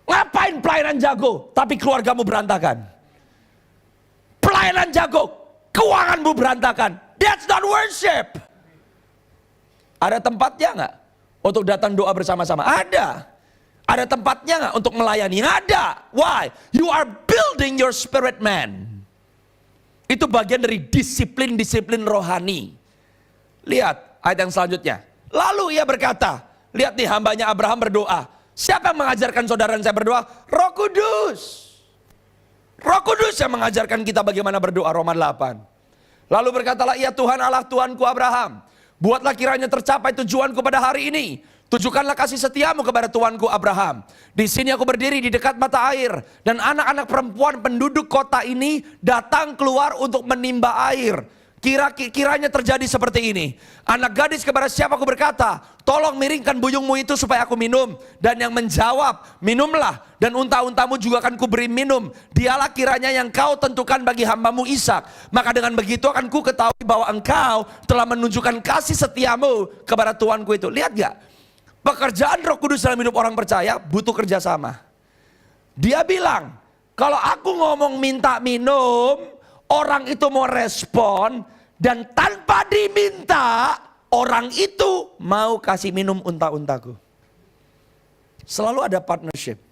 A: Ngapain pelayanan jago tapi keluargamu berantakan? Pelayanan jago, keuanganmu berantakan. That's not worship. Ada tempatnya nggak untuk datang doa bersama-sama? Ada. Ada tempatnya nggak untuk melayani? Ada. Why? You are building your spirit man. Itu bagian dari disiplin-disiplin rohani. Lihat ayat yang selanjutnya. Lalu ia berkata, lihat nih hambanya Abraham berdoa. Siapa yang mengajarkan saudara saya berdoa? Roh Kudus. Roh Kudus yang mengajarkan kita bagaimana berdoa, Roma 8. Lalu berkatalah ia, Tuhan Allah Tuhanku Abraham, buatlah kiranya tercapai tujuanku pada hari ini. Tunjukkanlah kasih setiamu kepada Tuanku Abraham. Di sini aku berdiri di dekat mata air, dan anak-anak perempuan penduduk kota ini datang keluar untuk menimba air. Kiranya terjadi seperti ini. Anak gadis kepada siapa aku berkata, tolong miringkan buyungmu itu supaya aku minum. Dan yang menjawab, minumlah, dan unta-untamu juga akan kuberi minum. Dialah kiranya yang kau tentukan bagi hambamu Ishak. Maka dengan begitu akan ku ketahui bahwa engkau telah menunjukkan kasih setiamu kepada Tuanku itu. Lihat gak? Pekerjaan Roh Kudus dalam hidup orang percaya butuh kerjasama. Dia bilang, kalau aku ngomong minta minum, orang itu mau respon, dan tanpa diminta, orang itu mau kasih minum unta-untaku. Selalu ada partnership.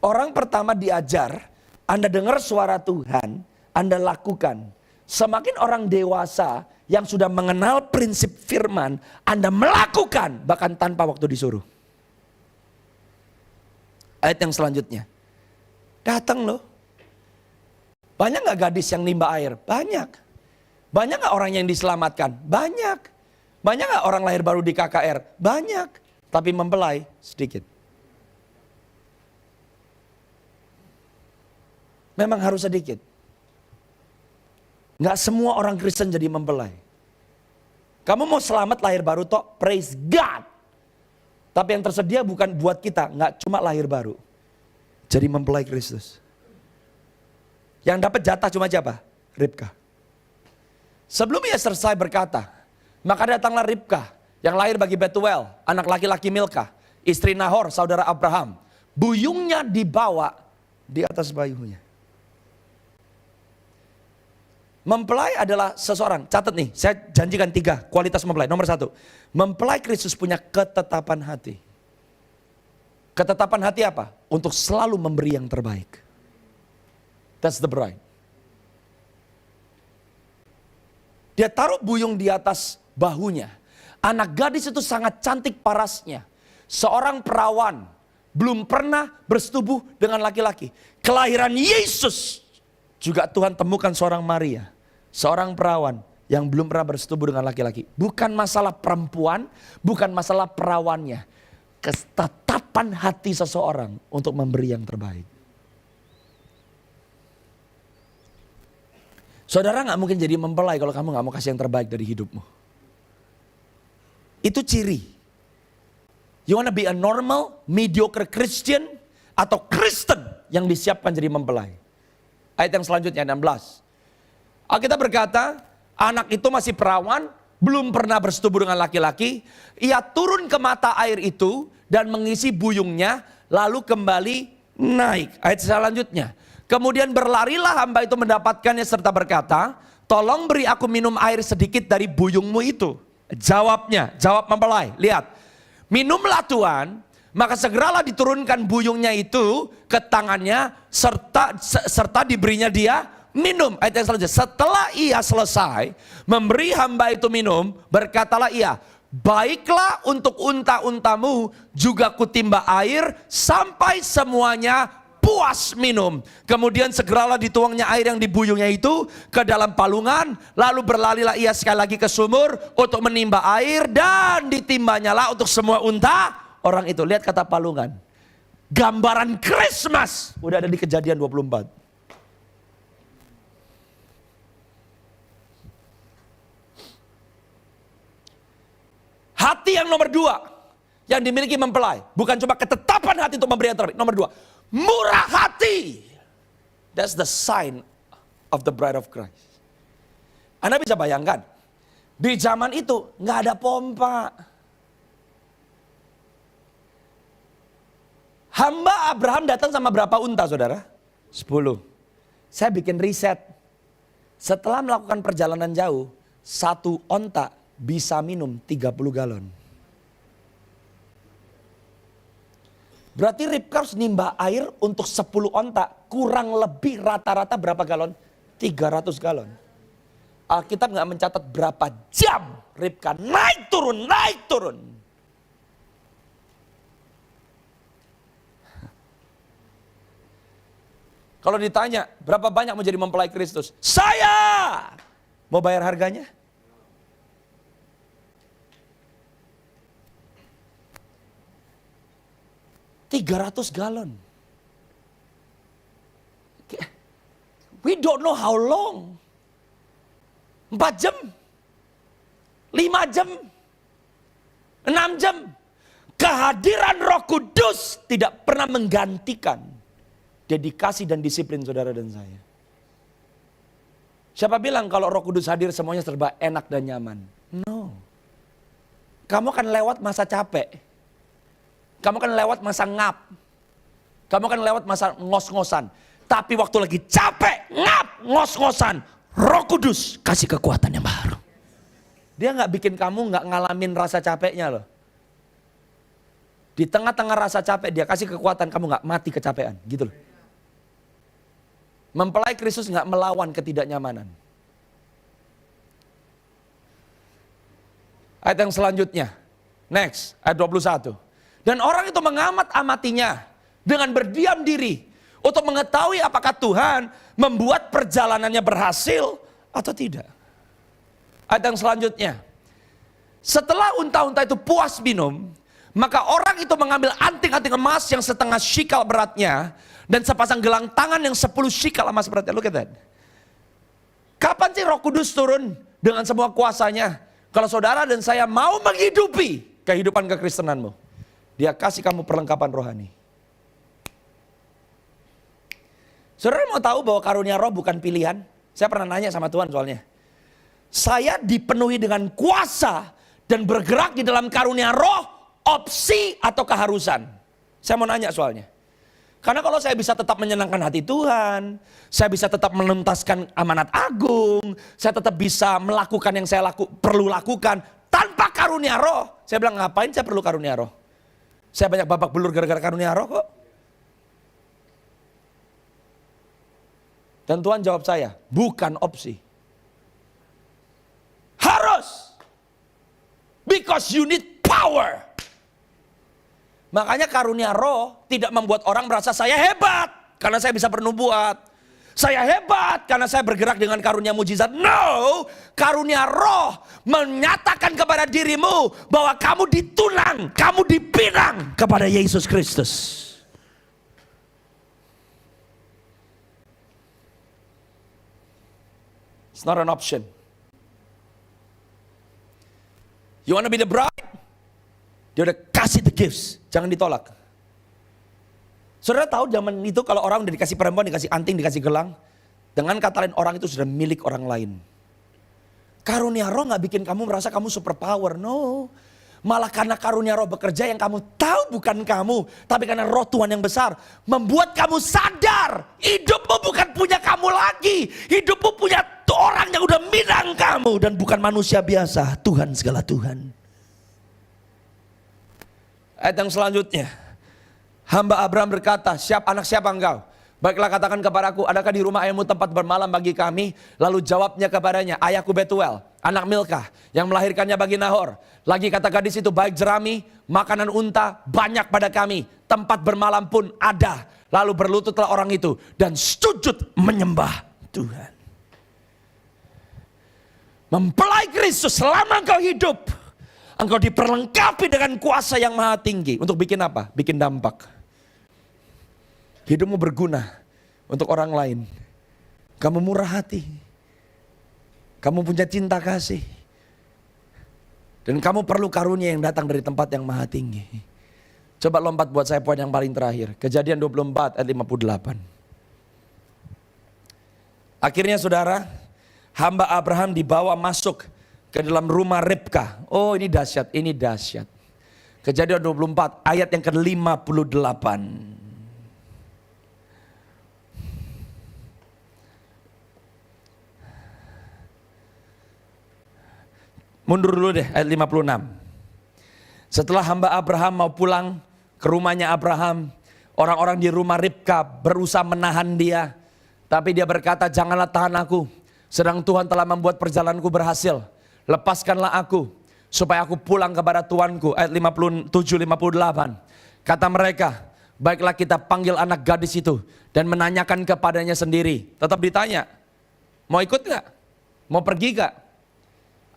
A: Orang pertama diajar, Anda dengar suara Tuhan, Anda lakukan. Semakin orang dewasa yang sudah mengenal prinsip firman, Anda melakukan bahkan tanpa waktu disuruh. Ayat yang selanjutnya. Datang loh. Banyak gak gadis yang nimba air? Banyak. Banyak gak orang yang diselamatkan? Banyak. Banyak gak orang lahir baru di KKR? Banyak. Tapi mempelai sedikit. Memang harus sedikit. Gak semua orang Kristen jadi mempelai. Kamu mau selamat lahir baru toh? Praise God. Tapi yang tersedia bukan buat kita. Gak cuma lahir baru. Jadi mempelai Kristus. Yang dapat jatah cuma siapa? Ribka. Sebelum ia selesai berkata, maka datanglah Ribka yang lahir bagi Betuel, anak laki-laki Milka, istri Nahor, saudara Abraham. Buyungnya dibawa di atas bayunya. Mempelai adalah seseorang, catat nih, saya janjikan 3 kualitas mempelai. Nomor 1, mempelai Kristus punya ketetapan hati. Ketetapan hati apa? Untuk selalu memberi yang terbaik. That's the bride. Dia taruh buyung di atas bahunya. Anak gadis itu sangat cantik parasnya. Seorang perawan, belum pernah bersetubuh dengan laki-laki. Kelahiran Yesus juga Tuhan temukan seorang Maria. Seorang perawan yang belum pernah bersetubuh dengan laki-laki. Bukan masalah perempuan, bukan masalah perawannya. Ketetapan hati seseorang untuk memberi yang terbaik. Saudara gak mungkin jadi mempelai kalau kamu gak mau kasih yang terbaik dari hidupmu. Itu ciri. You wanna be a normal, mediocre Christian, atau Kristen yang disiapkan jadi mempelai. Ayat yang selanjutnya 16. Alkitab berkata, anak itu masih perawan, belum pernah bersetubuh dengan laki-laki. Ia turun ke mata air itu dan mengisi buyungnya, lalu kembali naik. Ayat selanjutnya. Kemudian berlarilah hamba itu mendapatkannya serta berkata, tolong beri aku minum air sedikit dari buyungmu itu. Jawabnya, jawab mempelai. Lihat, minumlah Tuhan, maka segeralah diturunkan buyungnya itu ke tangannya serta diberinya dia minum. Ayat yang selanjutnya, setelah ia selesai memberi hamba itu minum, berkatalah ia, baiklah untuk unta-untamu juga kutimba air sampai semuanya puas minum. Kemudian segeralah dituangnya air yang di buyungnya itu ke dalam palungan. Lalu berlarilah ia sekali lagi ke sumur untuk menimba air. Dan ditimbanya lah untuk semua unta orang itu. Lihat kata palungan. Gambaran Christmas. Udah ada di Kejadian 24. Hati yang nomor 2 yang dimiliki mempelai. Bukan cuma ketetapan hati untuk memberi yang terbaik. Nomor 2. Murah hati. That's the sign of the bride of Christ. Anda bisa bayangkan, di zaman itu nggak ada pompa. Hamba Abraham datang sama berapa unta saudara? 10. Saya bikin riset. Setelah melakukan perjalanan jauh, 1 onta bisa minum 30 galon. Berarti Ribka harus nimba air untuk 10 onta. Kurang lebih rata-rata berapa galon? 300 galon. Alkitab gak mencatat berapa jam Ribka naik turun, naik turun. Kalau ditanya, berapa banyak mau jadi mempelai Kristus? Saya! Mau bayar harganya? $300 galon. We don't know how long. 4 jam? 5 jam? 6 jam? Kehadiran Roh Kudus tidak pernah menggantikan dedikasi dan disiplin saudara dan saya. Siapa bilang kalau Roh Kudus hadir semuanya serba enak dan nyaman? No. Kamu akan lewat masa capek. Kamu akan lewat masa ngap. Kamu akan lewat masa ngos-ngosan. Tapi waktu lagi capek, ngap, ngos-ngosan, Roh Kudus kasih kekuatan yang baru. Dia nggak bikin kamu nggak ngalamin rasa capeknya loh. Di tengah-tengah rasa capek dia kasih kekuatan, kamu nggak mati kecapean, gitu loh. Mempelai Kristus nggak melawan ketidaknyamanan. Ayat yang selanjutnya, next, ayat 21. Dan orang itu mengamat-amatinya dengan berdiam diri untuk mengetahui apakah Tuhan membuat perjalanannya berhasil atau tidak. Ayat yang selanjutnya. Setelah unta-unta itu puas minum, maka orang itu mengambil anting-anting emas yang setengah shikal beratnya dan sepasang gelang tangan yang 10 shikal emas beratnya. Look at that. Kapan sih Roh Kudus turun dengan semua kuasanya? Kalau saudara dan saya mau menghidupi kehidupan kekristenanmu, dia kasih kamu perlengkapan rohani. Saudara mau tahu bahwa karunia roh bukan pilihan? Saya pernah nanya sama Tuhan soalnya. Saya dipenuhi dengan kuasa dan bergerak di dalam karunia roh, opsi atau keharusan? Saya mau nanya soalnya. Karena kalau saya bisa tetap menyenangkan hati Tuhan, saya bisa tetap menuntaskan amanat agung, saya tetap bisa melakukan yang saya perlu lakukan tanpa karunia roh. Saya bilang, ngapain saya perlu karunia roh? Saya banyak babak belur gara-gara karunia roh kok. Dan Tuhan jawab saya, bukan opsi. Harus. Because you need power. Makanya karunia roh tidak membuat orang merasa saya hebat karena saya bisa bernubuat. Saya hebat karena saya bergerak dengan karunia mujizat. No, karunia roh menyatakan kepada dirimu bahwa kamu ditunang, kamu dipinang kepada Yesus Kristus. It's not an option. You want to be the bride? Dia udah kasih the gifts, jangan ditolak. Saudara tahu zaman itu kalau orang udah dikasih perempuan, dikasih anting, dikasih gelang, dengan kata lain orang itu sudah milik orang lain. Karunia roh gak bikin kamu merasa kamu super power, no. Malah karena karunia roh bekerja yang kamu tahu bukan kamu, tapi karena roh Tuhan yang besar membuat kamu sadar hidupmu bukan punya kamu lagi, hidupmu punya orang yang udah minang kamu dan bukan manusia biasa, Tuhan segala Tuhan. Ayat yang selanjutnya, hamba Abraham berkata, anak siapa engkau? Baiklah katakan kepadaku, adakah di rumah ayahmu tempat bermalam bagi kami? Lalu jawabnya kepadanya, ayahku Betuel, anak Milkah, yang melahirkannya bagi Nahor. Lagi kata gadis itu, baik jerami, makanan unta, banyak pada kami. Tempat bermalam pun ada. Lalu berlututlah orang itu dan sujud menyembah Tuhan. Mempelai Kristus selama engkau hidup, engkau diperlengkapi dengan kuasa yang maha tinggi. Untuk bikin apa? Bikin dampak. Hidupmu berguna untuk orang lain. Kamu murah hati. Kamu punya cinta kasih. Dan kamu perlu karunia yang datang dari tempat yang maha tinggi. Coba lompat buat saya poin yang paling terakhir. Kejadian 24 ayat 58. Akhirnya saudara, hamba Abraham dibawa masuk ke dalam rumah Ribka. Oh ini dahsyat, ini dahsyat. Kejadian 24 ayat yang ke-58. Mundur dulu deh ayat 56. Setelah hamba Abraham mau pulang ke rumahnya Abraham, orang-orang di rumah Ribka berusaha menahan dia. Tapi dia berkata, janganlah tahan aku, sedang Tuhan telah membuat perjalananku berhasil. Lepaskanlah aku, supaya aku pulang kepada tuanku. Ayat 57-58. Kata mereka, Baiklah kita panggil anak gadis itu dan menanyakan kepadanya sendiri. Tetap ditanya, mau ikut gak? Mau pergi gak?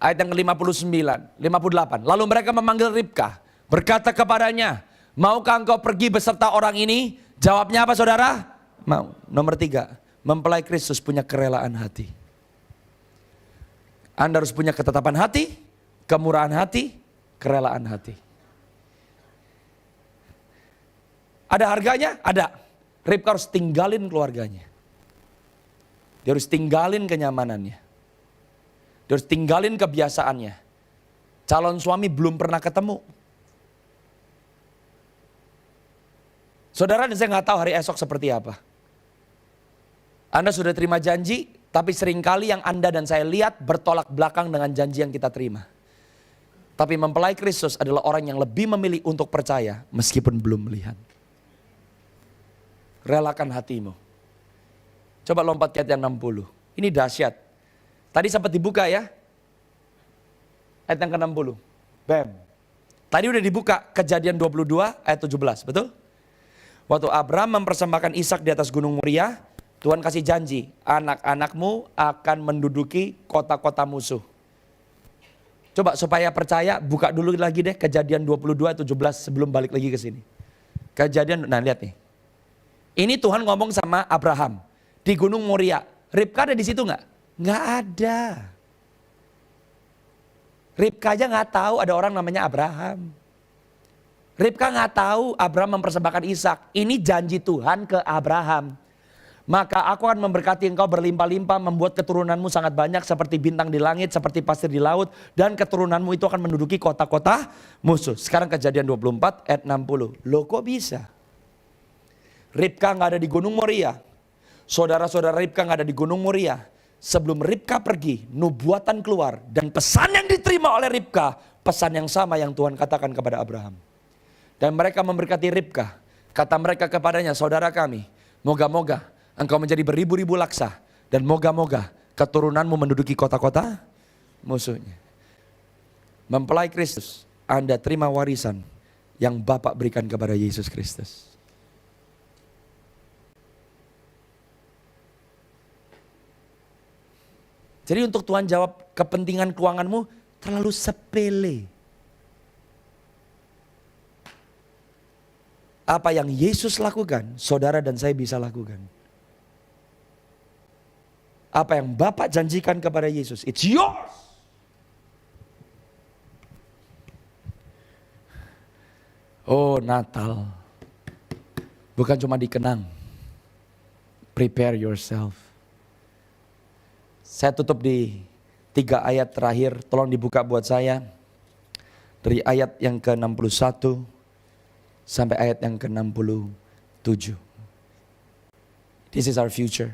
A: Ayat yang ke-59, 58. Lalu mereka memanggil Ribka, berkata kepadanya, maukah engkau pergi beserta orang ini? Jawabnya apa saudara? Mau. Nomor 3, mempelai Kristus punya kerelaan hati. Anda harus punya ketetapan hati, kemurahan hati, kerelaan hati. Ada harganya? Ada. Ribka harus tinggalin keluarganya. Dia harus tinggalin kenyamanannya. Dia harus tinggalin kebiasaannya. Calon suami belum pernah ketemu. Saudara, dan saya nggak tahu hari esok seperti apa. Anda sudah terima janji, tapi seringkali yang Anda dan saya lihat bertolak belakang dengan janji yang kita terima. Tapi mempelai Kristus adalah orang yang lebih memilih untuk percaya meskipun belum melihat. Relakan hatimu. Coba lompat ke ayat yang 60. Ini dahsyat. Tadi sempat dibuka ya. Ayat yang ke-60. Bam. Tadi udah dibuka Kejadian 22 ayat 17, betul? Waktu Abraham mempersembahkan Ishak di atas gunung Moria, Tuhan kasih janji, anak-anakmu akan menduduki kota-kota musuh. Coba supaya percaya, buka dulu lagi deh Kejadian 22 ayat 17 sebelum balik lagi ke sini. Kejadian, nah lihat nih. Ini Tuhan ngomong sama Abraham di gunung Moria. Ribka ada di situ nggak? Nggak ada. Ribka aja nggak tahu ada orang namanya Abraham. Ribka nggak tahu Abraham mempersembahkan Ishak. Ini janji Tuhan ke Abraham. Maka aku akan memberkati engkau berlimpah-limpah, membuat keturunanmu sangat banyak seperti bintang di langit, seperti pasir di laut, dan keturunanmu itu akan menduduki kota-kota musuh. Sekarang Kejadian 24 ayat 60. Loh kok bisa? Ribka nggak ada di gunung Moria. Saudara-saudara Ribka nggak ada di gunung Moria. Sebelum Ribka pergi, nubuatan keluar. Dan pesan yang diterima oleh Ribka, pesan yang sama yang Tuhan katakan kepada Abraham. Dan mereka memberkati Ribka. Kata mereka kepadanya, saudara kami, moga-moga engkau menjadi beribu-ribu laksa. Dan moga-moga keturunanmu menduduki kota-kota musuhnya. Mempelai Kristus, Anda terima warisan yang Bapa berikan kepada Yesus Kristus. Jadi untuk Tuhan jawab kepentingan keuanganmu terlalu sepele. Apa yang Yesus lakukan, saudara dan saya bisa lakukan. Apa yang Bapak janjikan kepada Yesus, it's yours. Oh Natal, bukan cuma dikenang. Prepare yourself. Saya tutup di 3 ayat terakhir, tolong dibuka buat saya. Dari ayat yang ke-61 sampai ayat yang ke-67. This is our future.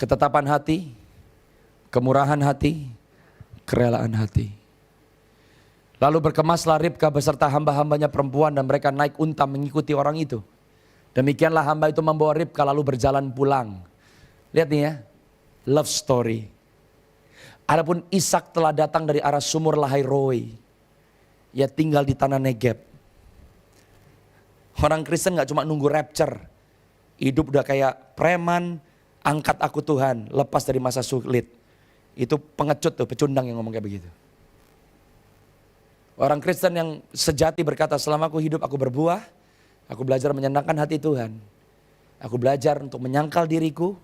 A: Ketetapan hati, kemurahan hati, kerelaan hati. Lalu berkemaslah Ribka beserta hamba-hambanya perempuan dan mereka naik unta mengikuti orang itu. Demikianlah hamba itu membawa Ribka lalu berjalan pulang. Lihat nih ya, love story. Adapun Ishak telah datang dari arah sumur Lahai Roi. Ia tinggal di tanah Negeb. Orang Kristen gak cuma nunggu rapture. Hidup udah kayak preman, angkat aku Tuhan, lepas dari masa sulit. Itu pengecut tuh, pecundang yang ngomong kayak begitu. Orang Kristen yang sejati berkata, selama aku hidup aku berbuah, aku belajar menyenangkan hati Tuhan. Aku belajar untuk menyangkal diriku,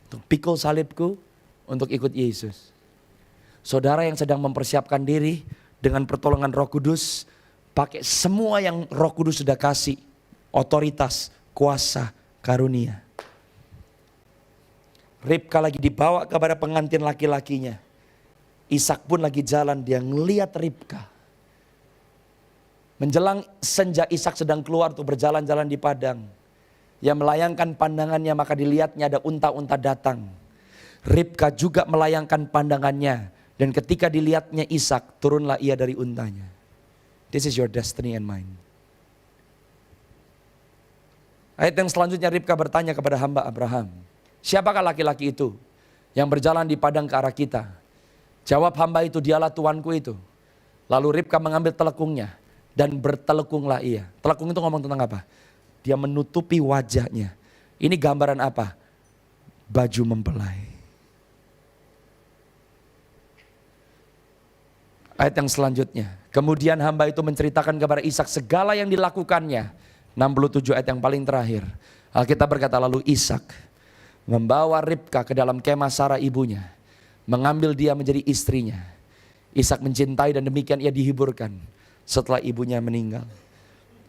A: untuk pikul salibku, untuk ikut Yesus. Saudara yang sedang mempersiapkan diri dengan pertolongan Roh Kudus, pakai semua yang Roh Kudus sudah kasih, otoritas, kuasa, karunia. Ribka lagi dibawa kepada pengantin laki-lakinya. Ishak pun lagi jalan, dia ngeliat Ribka. Menjelang senja Ishak sedang keluar untuk berjalan-jalan di padang. Ia melayangkan pandangannya, maka dilihatnya ada unta-unta datang. Ribka juga melayangkan pandangannya. Dan ketika dilihatnya Ishak, turunlah ia dari untanya. This is your destiny and mine. Ayat yang selanjutnya Ribka bertanya kepada hamba Abraham. Siapakah laki-laki itu yang berjalan di padang ke arah kita? Jawab hamba itu, dialah tuanku itu. Lalu Ribka mengambil telekungnya Dan bertelekunglah ia. Telekung itu ngomong tentang apa? Dia menutupi wajahnya. Ini gambaran apa? Baju mempelai. Ayat yang selanjutnya. Kemudian hamba itu menceritakan kepada Ishak segala yang dilakukannya. 67 ayat yang paling terakhir. Alkitab berkata lalu Ishak membawa Ribka ke dalam kemah Sarah ibunya. Mengambil dia menjadi istrinya. Ishak mencintai dan demikian ia dihiburkan setelah ibunya meninggal.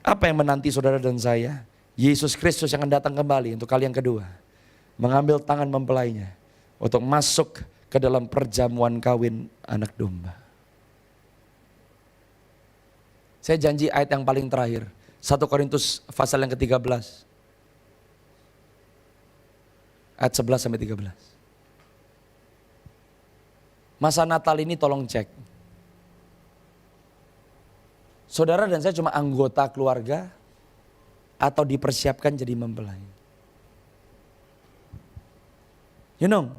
A: Apa yang menanti saudara dan saya? Yesus Kristus yang akan datang kembali untuk kali yang kedua. Mengambil tangan mempelainya untuk masuk ke dalam perjamuan kawin anak domba. Saya janji ayat yang paling terakhir. 1 Korintus pasal yang ke-13. Ayat 11 sampai 13. Masa Natal ini tolong cek. Saudara dan saya cuma anggota keluarga atau dipersiapkan jadi mempelai. You know,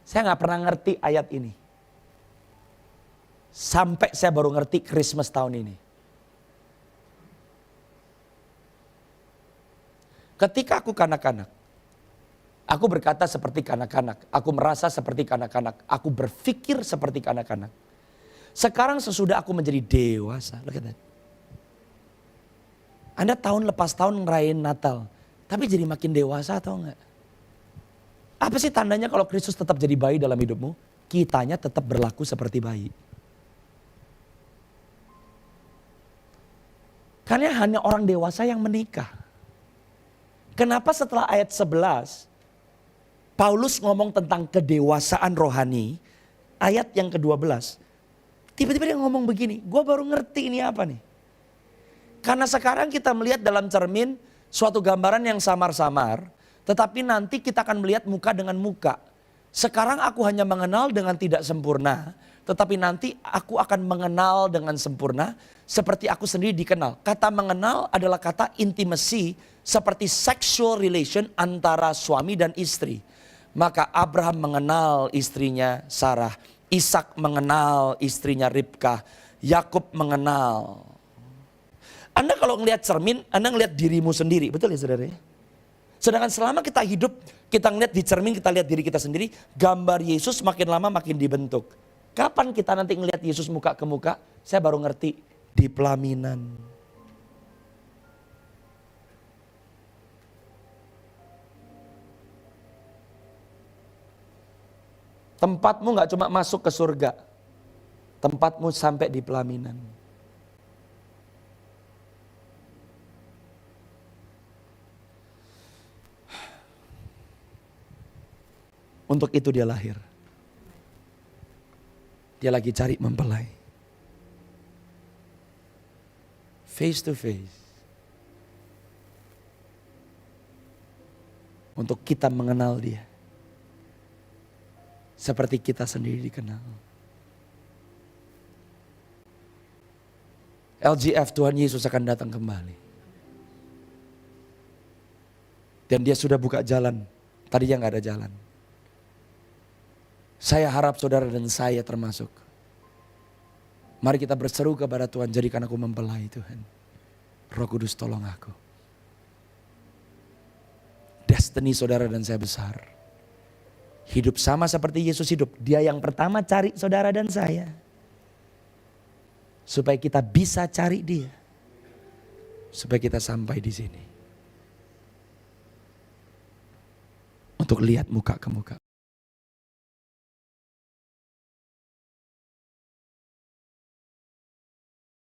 A: saya gak pernah ngerti ayat ini. Sampai saya baru ngerti Christmas tahun ini. Ketika aku kanak-kanak, aku berkata seperti kanak-kanak, aku merasa seperti kanak-kanak, aku berpikir seperti kanak-kanak. Sekarang sesudah aku menjadi dewasa, look at that. Anda tahun lepas tahun ngerayain Natal, tapi jadi makin dewasa atau enggak? Apa sih tandanya kalau Kristus tetap jadi bayi dalam hidupmu? Kitanya tetap berlaku seperti bayi. Karena hanya orang dewasa yang menikah. Kenapa setelah ayat 11, Paulus ngomong tentang kedewasaan rohani, ayat yang ke-12, tiba-tiba dia ngomong begini, gue baru ngerti ini apa nih. Karena sekarang kita melihat dalam cermin suatu gambaran yang samar-samar, tetapi nanti kita akan melihat muka dengan muka. Sekarang aku hanya mengenal dengan tidak sempurna, tetapi nanti aku akan mengenal dengan sempurna seperti aku sendiri dikenal. Kata mengenal adalah kata intimacy, seperti sexual relation antara suami dan istri. Maka Abraham mengenal istrinya Sarah, Ishak mengenal istrinya Ribka, Yakub mengenal. Anda kalau ngelihat cermin, Anda ngelihat dirimu sendiri, betul ya saudara? Sedangkan selama kita hidup, kita ngelihat di cermin, kita lihat diri kita sendiri, gambar Yesus makin lama makin dibentuk. Kapan kita nanti ngelihat Yesus muka ke muka? Saya baru ngerti, di pelaminan. Tempatmu gak cuma masuk ke surga, tempatmu sampai di pelaminan. Untuk itu dia lahir. Dia lagi cari mempelai. Face to face. Untuk kita mengenal dia. Seperti kita sendiri dikenal. LGF, Tuhan Yesus akan datang kembali. Dan dia sudah buka jalan. Tadinya gak ada jalan. Saya harap saudara dan saya termasuk. Mari kita berseru kepada Tuhan, jadikan aku mempelai Tuhan. Roh Kudus tolong aku. Destiny saudara dan saya besar. Hidup sama seperti Yesus hidup. Dia yang pertama cari saudara dan saya. Supaya kita bisa cari dia. Supaya kita sampai di sini. Untuk lihat muka ke muka.